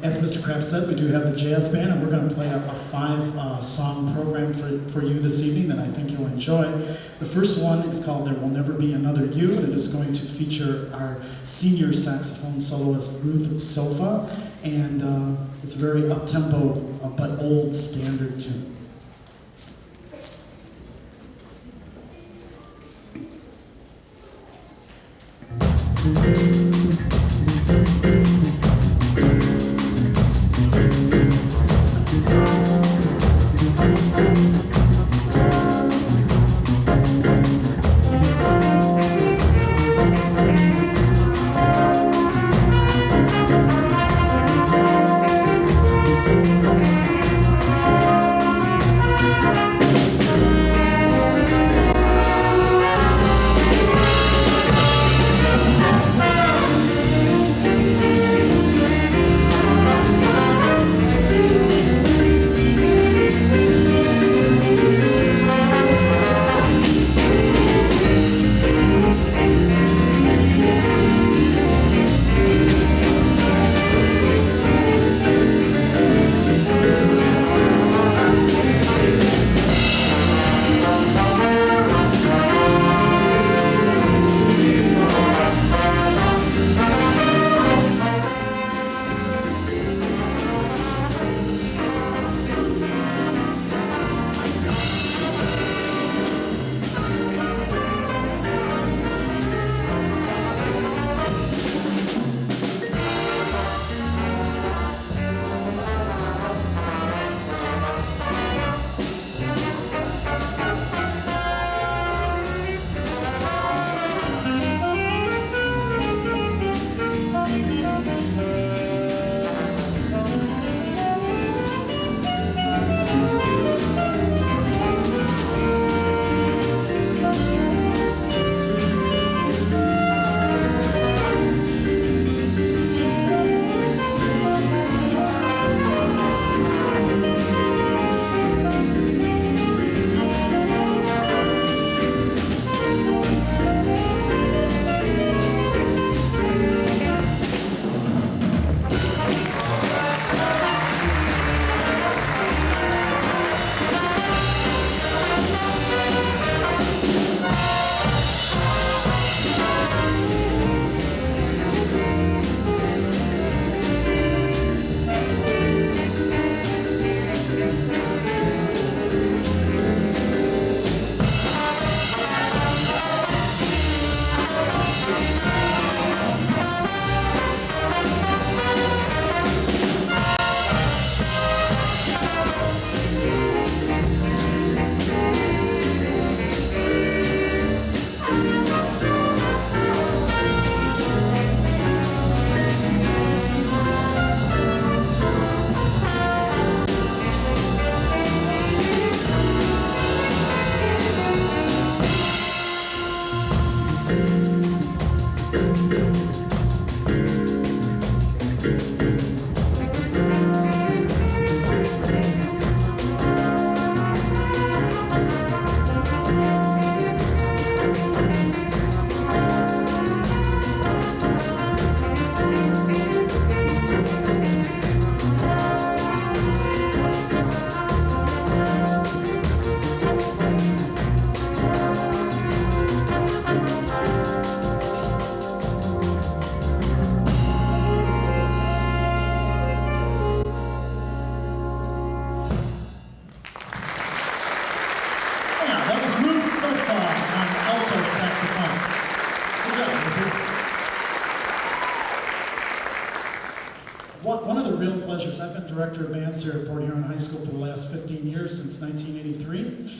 As Mr. Kraft said, we do have the jazz band, and we're going to play a five-song program for you this evening that I think you'll enjoy. The first one is called There Will Never Be Another You, and it is going to feature our senior saxophone soloist, Ruth Sofa, and it's a very up-tempo but old standard tune. One of the real pleasures, I've been director of bands here at Port Huron High School for the last 15 years, since 1983,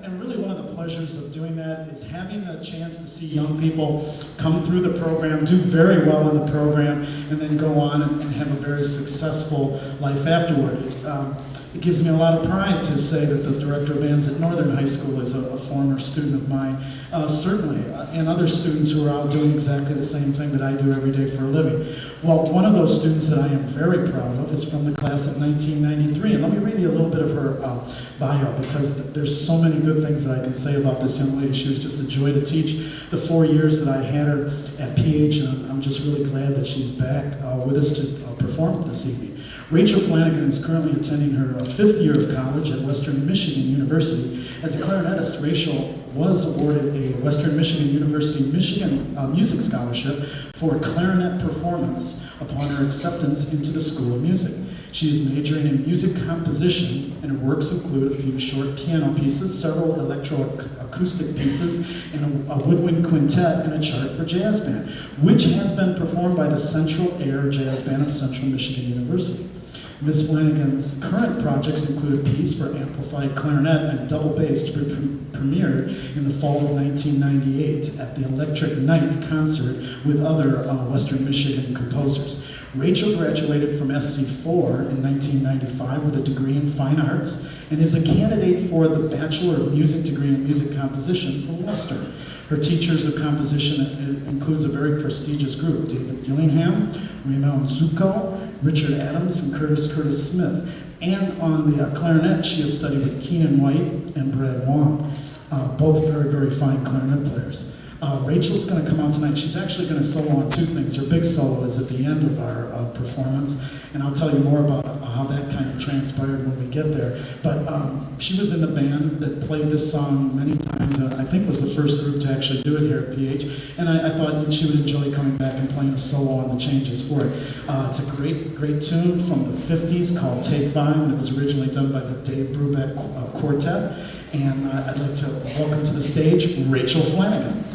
and really one of the pleasures of doing that is having the chance to see young people come through the program, do very well in the program, and then go on and have a very successful life afterward. It gives me a lot of pride to say that the director of bands at Northern High School is a former student of mine, certainly, and other students who are out doing exactly the same thing that I do every day for a living. Well, one of those students that I am very proud of is from the class of 1993, and let me read you a little bit of her bio, because there's so many good things that I can say about this young lady. She was just a joy to teach. The 4 years that I had her at PH, and I'm just really glad that she's back with us to perform this evening. Rachel Flanagan is currently attending her fifth year of college at Western Michigan University. As a clarinetist, Rachel was awarded a Western Michigan University Michigan Music Scholarship for clarinet performance upon her acceptance into the School of Music. She is majoring in music composition, and her works include a few short piano pieces, several electroacoustic pieces, and a woodwind quintet and a chart for jazz band, which has been performed by the Central Air Jazz Band of Central Michigan University. Ms. Flanagan's current projects include a piece for amplified clarinet and double bass to be premiered in the fall of 1998 at the Electric Night concert with other Western Michigan composers. Rachel graduated from SC4 in 1995 with a degree in fine arts and is a candidate for the Bachelor of Music degree in music composition from Western. Her teachers of composition includes a very prestigious group: David Gillingham, Raymond Zucco, Richard Adams, and Curtis Smith. And on the clarinet, she has studied with Keenan White and Brad Wong, both very, very fine clarinet players. Rachel's going to come out tonight. She's actually going to solo on two things. Her big solo is at the end of our performance, and I'll tell you more about how that kind of transpired when we get there. But she was in the band that played this song many times. I think was the first group to actually do it here at PH, and I thought she would enjoy coming back and playing a solo on the changes for it. It's a great, great tune from the 50s called Take Five, and it was originally done by the Dave Brubeck Quartet. And I'd like to welcome to the stage Rachel Flanagan.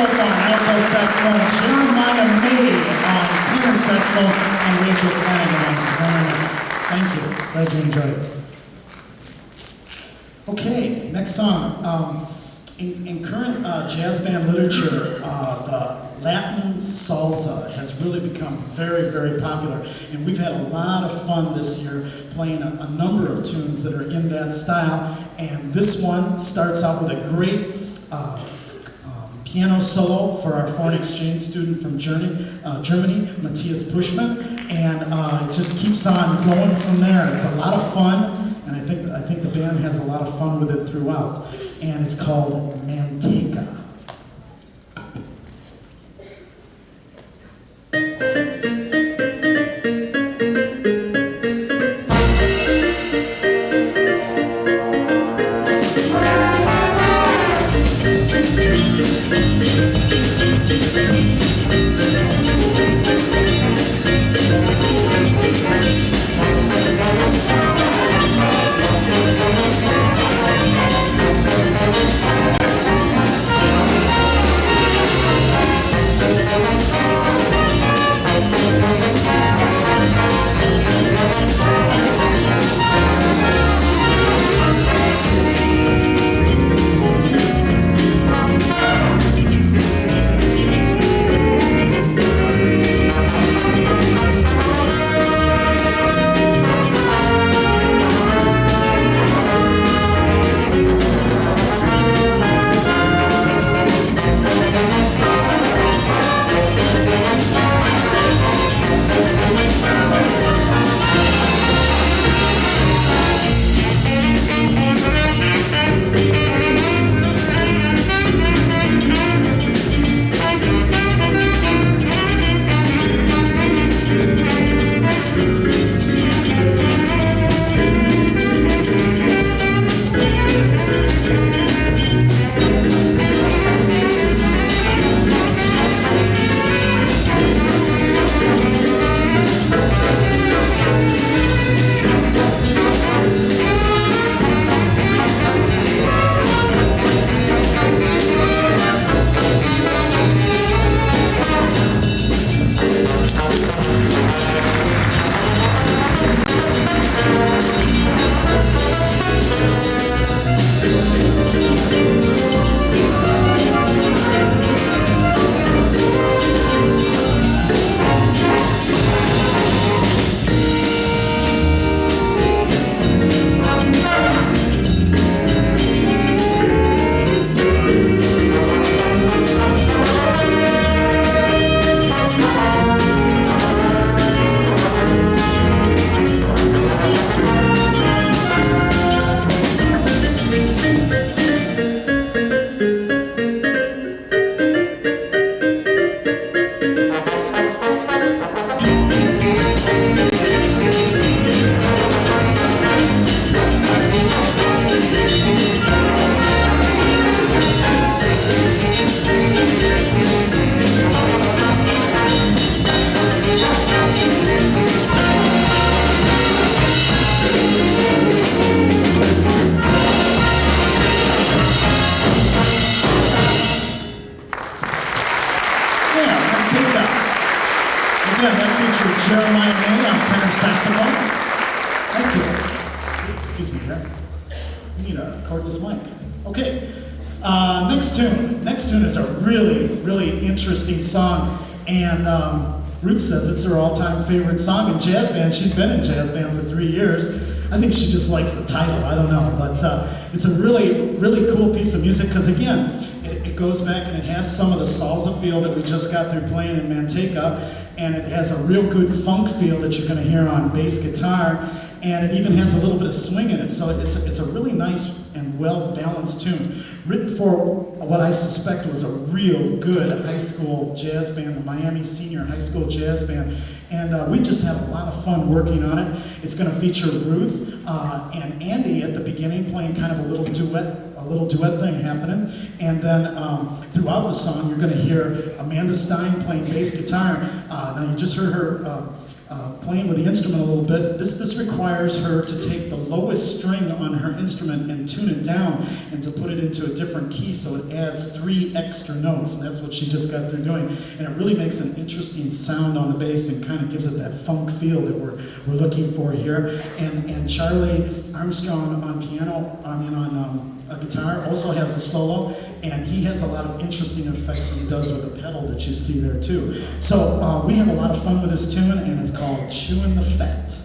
so far on alto saxophone, Jeremiah May on tenor saxophone, and Rachel Flanagan on clarinet. Thank you. Glad you enjoyed it. Okay, next song. In current jazz band literature, the Latin salsa has really become very, very popular, and we've had a lot of fun this year playing a number of tunes that are in that style, and this one starts out with a great piano solo for our foreign exchange student from Germany, Matthias Puschmann, and it just keeps on going from there. It's a lot of fun, and I think the band has a lot of fun with it throughout, and it's called Manteca. Again, that featured Jeremiah May on tenor saxophone. Thank you. Excuse me, Greg. We need a cordless mic. Okay. Next tune. Next tune is a really, really interesting song, and Ruth says it's her all-time favorite song in jazz band. She's been in jazz band for 3 years. I think she just likes the title. I don't know, but it's a really, really cool piece of music because again, it goes back and it has some of the salsa feel that we just got through playing in Manteca, and it has a real good funk feel that you're going to hear on bass guitar, and it even has a little bit of swing in it. So it's a really nice and well-balanced tune, written for what I suspect was a real good high school jazz band, the Miami Senior High School Jazz Band, and we just had a lot of fun working on it. It's going to feature Ruth and Andy at the beginning playing kind of a little duet thing happening, and then throughout the song you're going to hear Amanda Stein playing bass guitar. Now you just heard her playing with the instrument a little bit. This requires her to take the lowest string on her instrument and tune it down and to put it into a different key so it adds 3 extra notes, and that's what she just got through doing. And it really makes an interesting sound on the bass and kind of gives it that funk feel that we're looking for here. And Charlie Armstrong on piano, on a guitar, also has a solo, and he has a lot of interesting effects that he does with the pedal that you see there too. So we have a lot of fun with this tune, and it's called Chewing the Fat.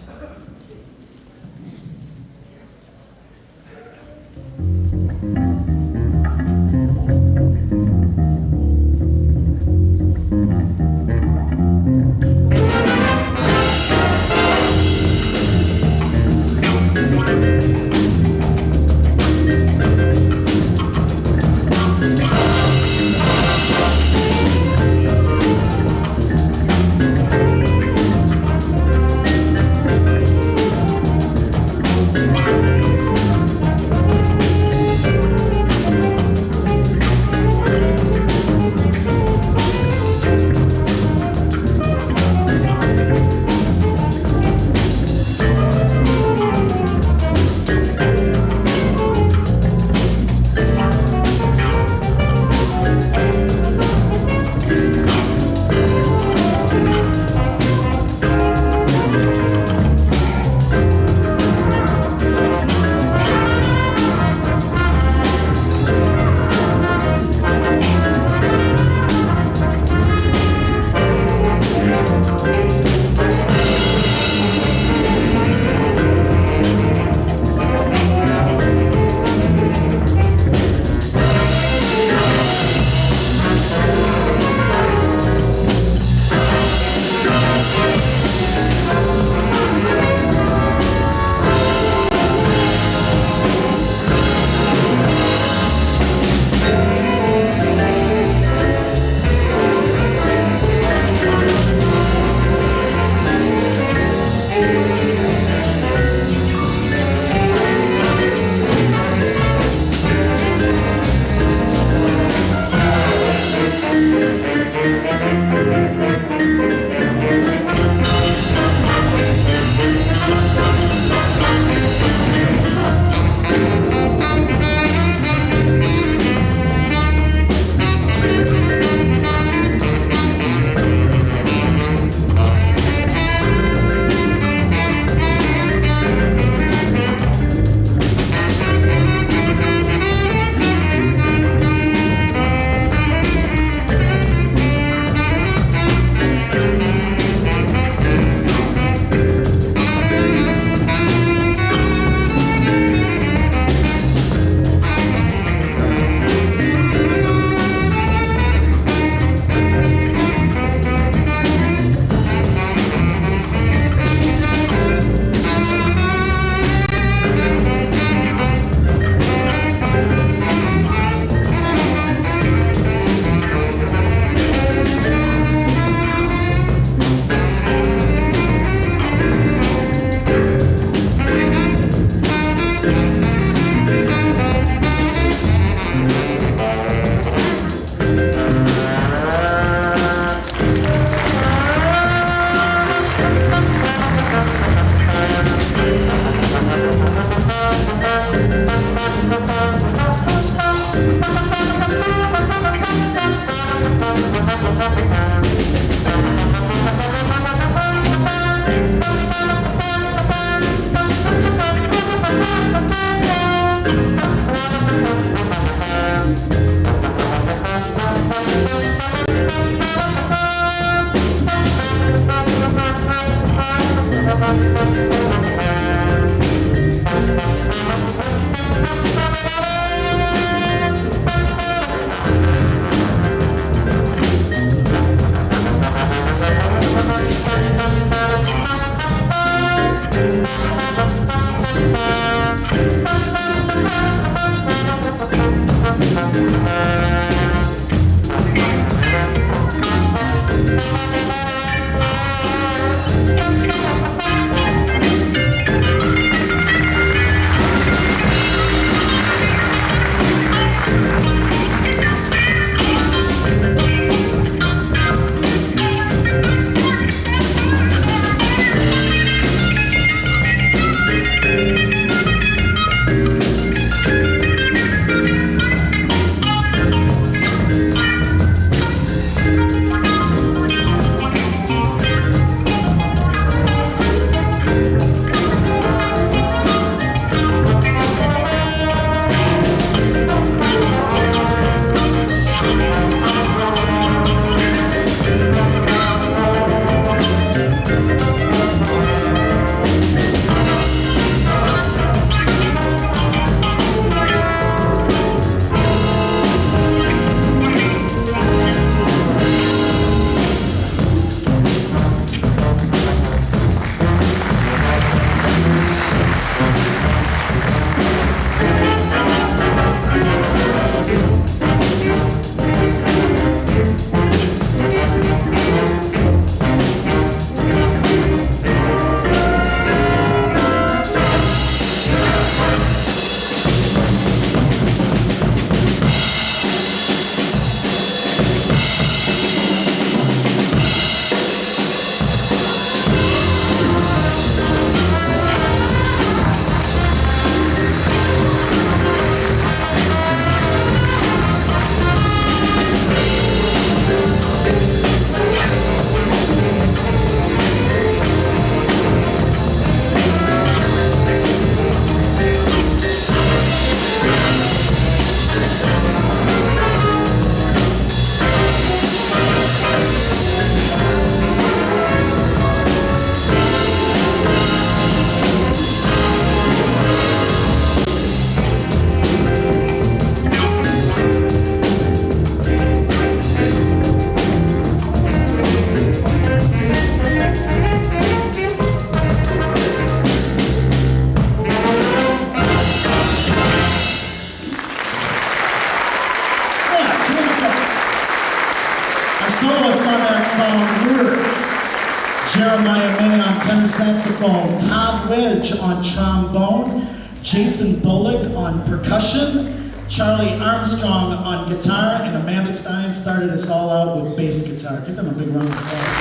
saxophone, Todd Wedge on trombone, Jason Bullock on percussion, Charlie Armstrong on guitar, and Amanda Stein started us all out with bass guitar. Give them a big round of applause.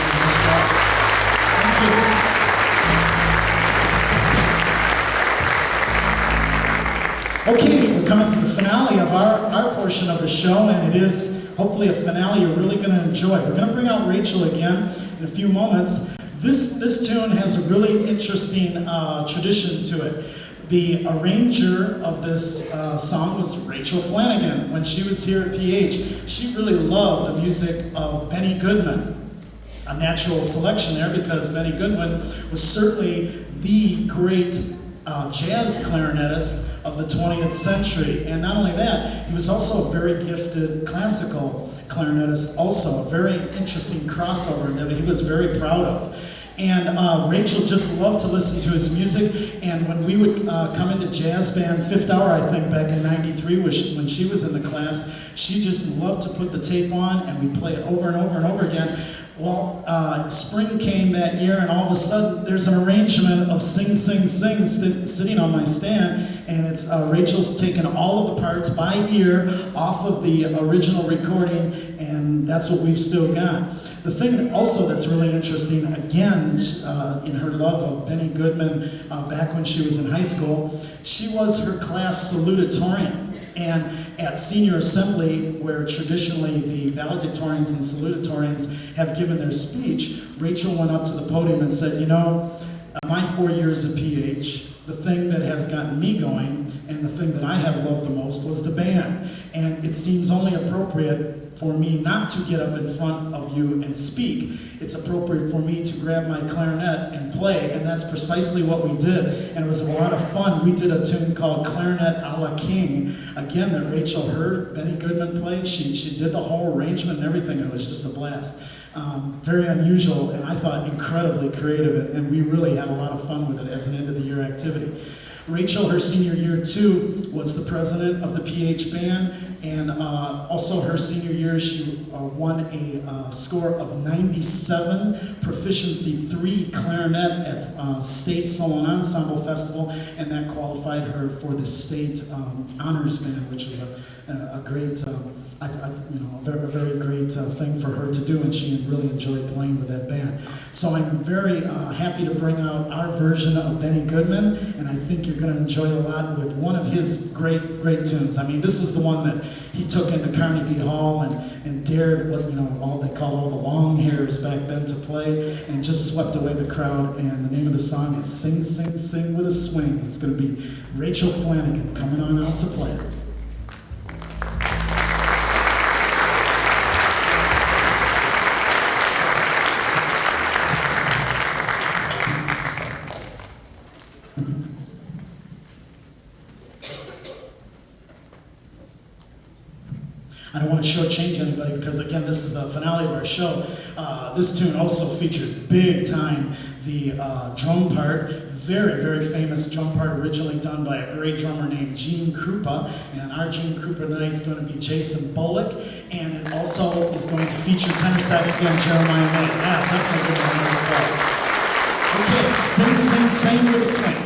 Thank you. Okay, we're coming to the finale of our portion of the show, and it is hopefully a finale you're really going to enjoy. We're going to bring out Rachel again in a few moments. This tune has a really interesting tradition to it. The arranger of this song was Rachel Flanagan. When she was here at PH, she really loved the music of Benny Goodman. A natural selection there because Benny Goodman was certainly the great jazz clarinetist of the 20th century. And not only that, he was also a very gifted classical clarinetist, also a very interesting crossover that he was very proud of. And Rachel just loved to listen to his music, and when we would come into jazz band, fifth hour I think back in '93 when she was in the class, she just loved to put the tape on and we'd play it over and over and over again. Well, spring came that year, and all of a sudden there's an arrangement of Sing, Sing, Sing sitting on my stand, and it's Rachel's taken all of the parts by ear off of the original recording, and that's what we've still got. The thing also that's really interesting, again, in her love of Benny Goodman back when she was in high school, she was her class salutatorian. And at senior assembly, where traditionally the valedictorians and salutatorians have given their speech, Rachel went up to the podium and said, you know, my 4 years at PH, the thing that has gotten me going and the thing that I have loved the most was the band. And it seems only appropriate for me not to get up in front of you and speak. It's appropriate for me to grab my clarinet and play, and that's precisely what we did. And it was a lot of fun. We did a tune called Clarinet a la King, again, that Rachel heard Benny Goodman play. She did the whole arrangement and everything, and it was just a blast. Very unusual, and I thought incredibly creative, and we really had a lot of fun with it as an end of the year activity. Rachel, her senior year too, was the president of the PH band, and also her senior year she won a score of 97, proficiency 3 clarinet at State Solo and Ensemble Festival, and that qualified her for the state honors band, which was a great, a very great thing for her to do, and she really enjoyed playing with that band. So I'm very happy to bring out our version of Benny Goodman, and I think you're going to enjoy it a lot with one of his great tunes. I mean, this is the one that he took into Carnegie Hall and dared what all they called all the long hairs back then to play, and just swept away the crowd. And the name of the song is Sing, Sing, Sing with a Swing. It's going to be Rachel Flanagan coming on out to play it. I don't want to shortchange anybody because, again, this is the finale of our show. This tune also features big time the drum part. Very, very famous drum part originally done by a great drummer named Gene Krupa. And our Gene Krupa tonight is going to be Jason Bullock. And it also is going to feature tenor saxophone Jeremiah May. Yeah, definitely give a round of applause. Okay, Sing, Sing, Sing with a swing.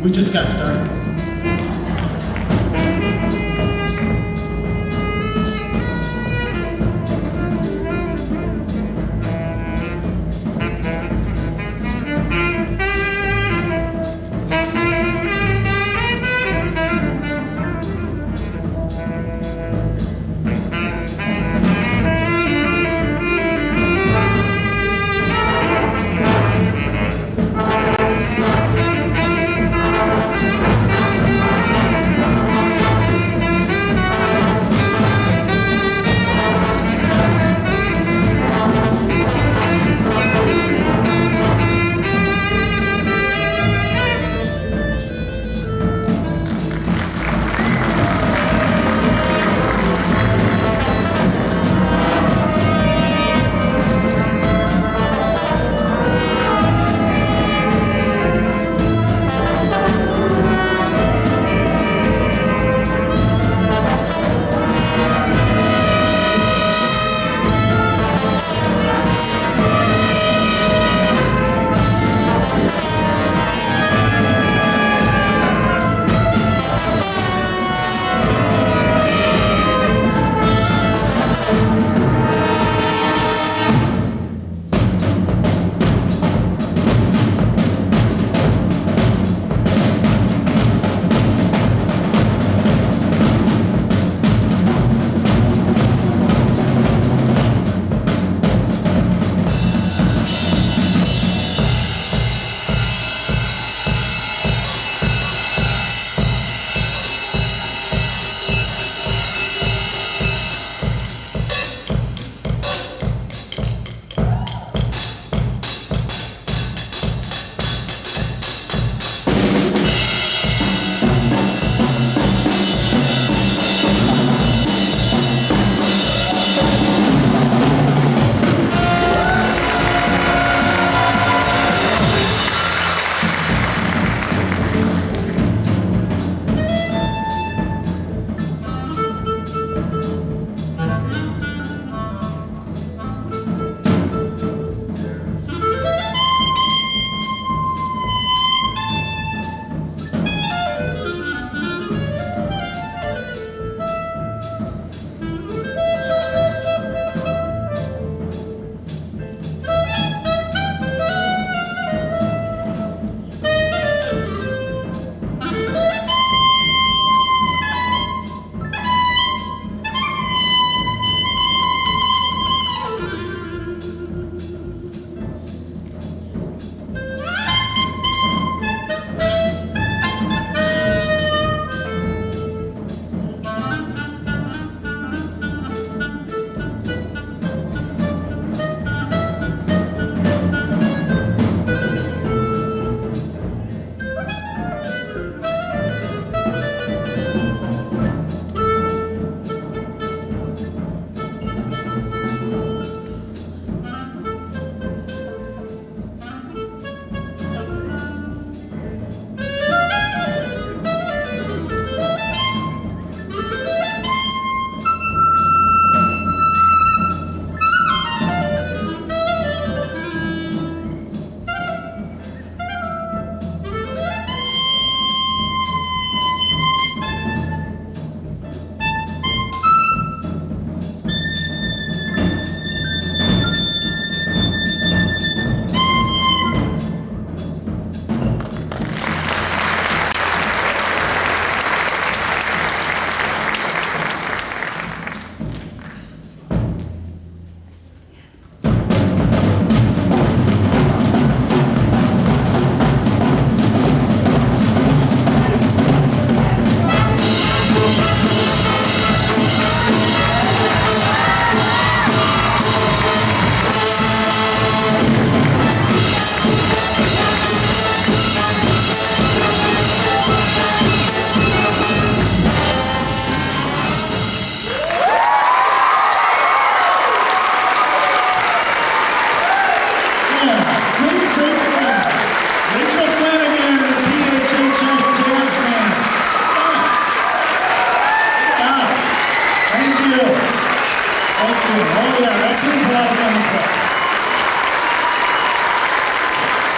We just got started.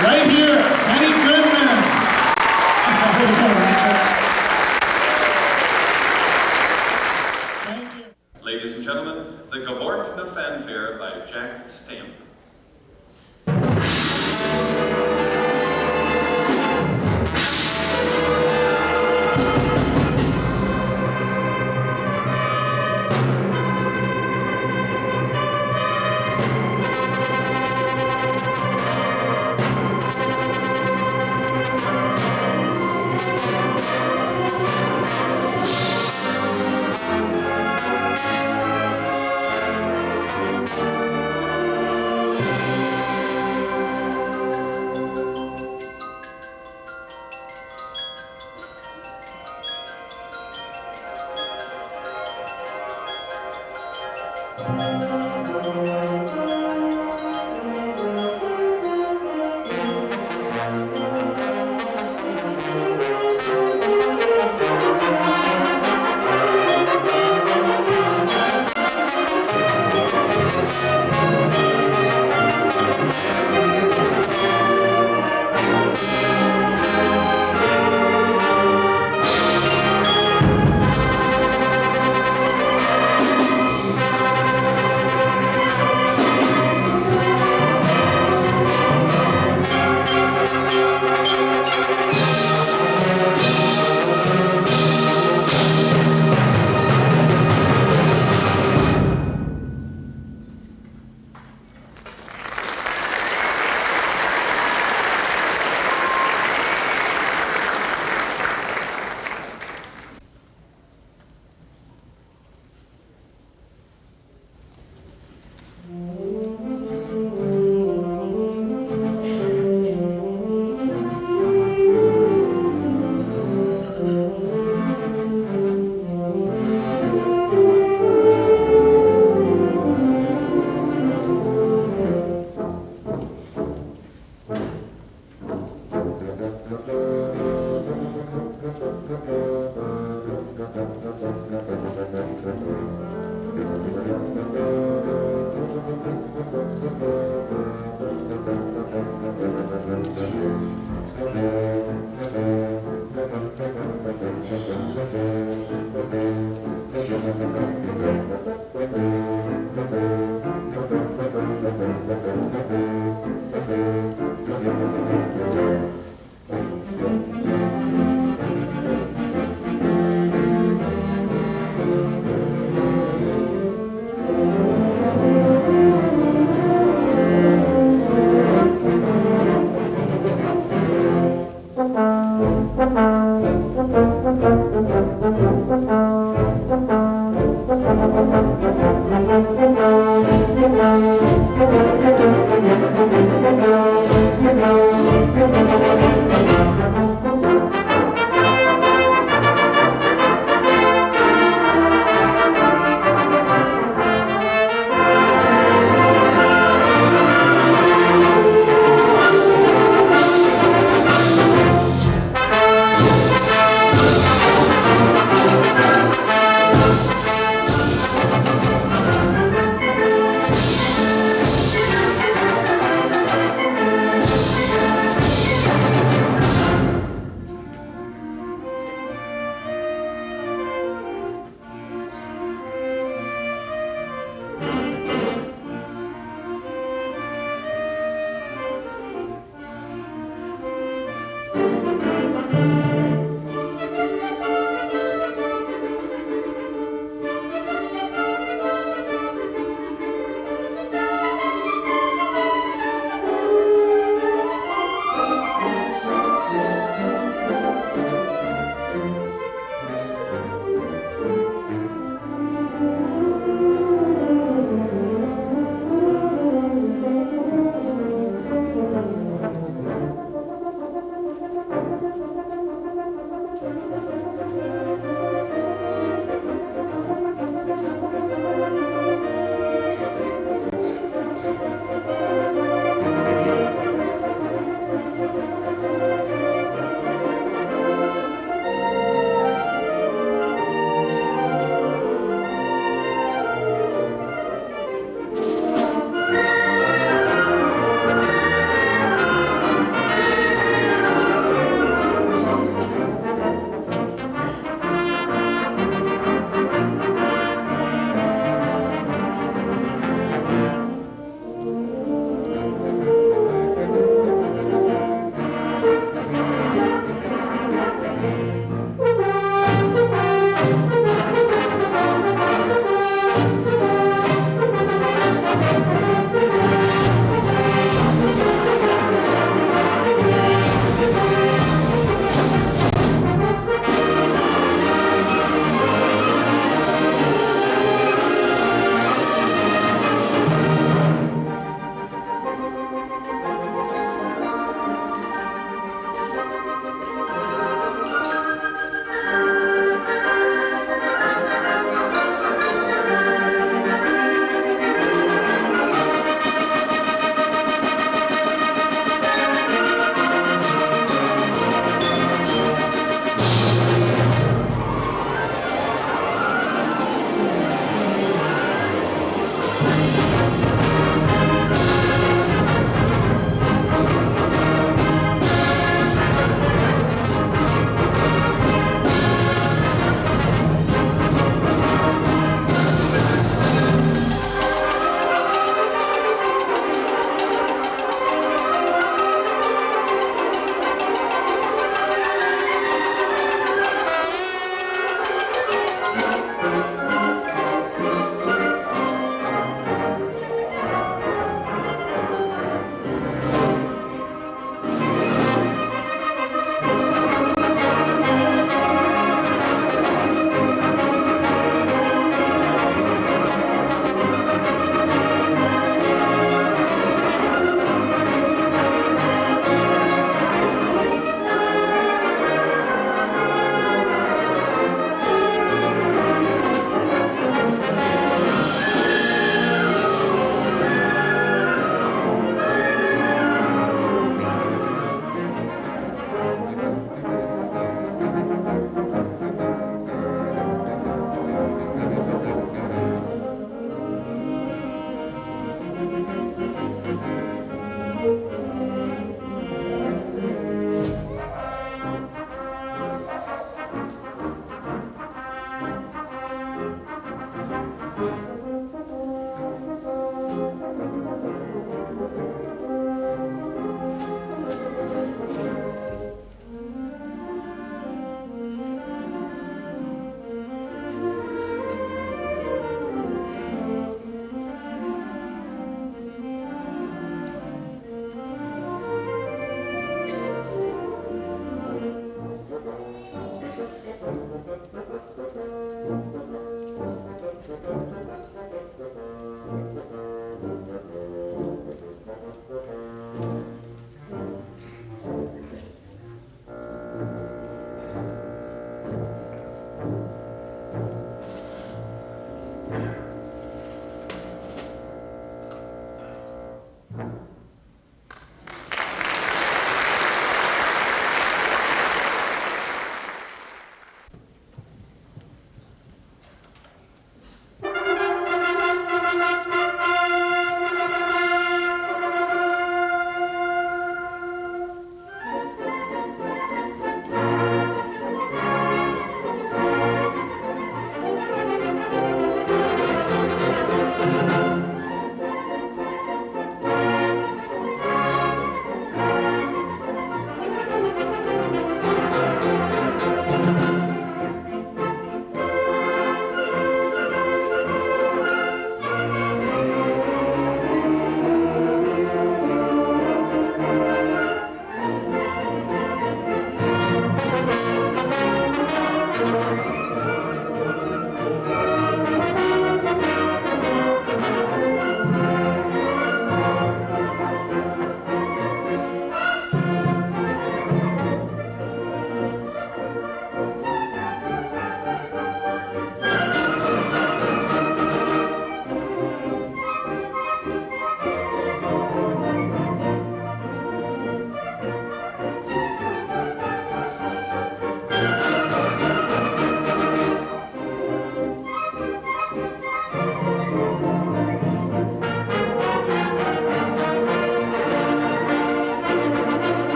Right here, Penny Goodman. Way to go, Rachel. Thank you. Ladies and gentlemen, the Gavork na Fanfare by Jack Stamp.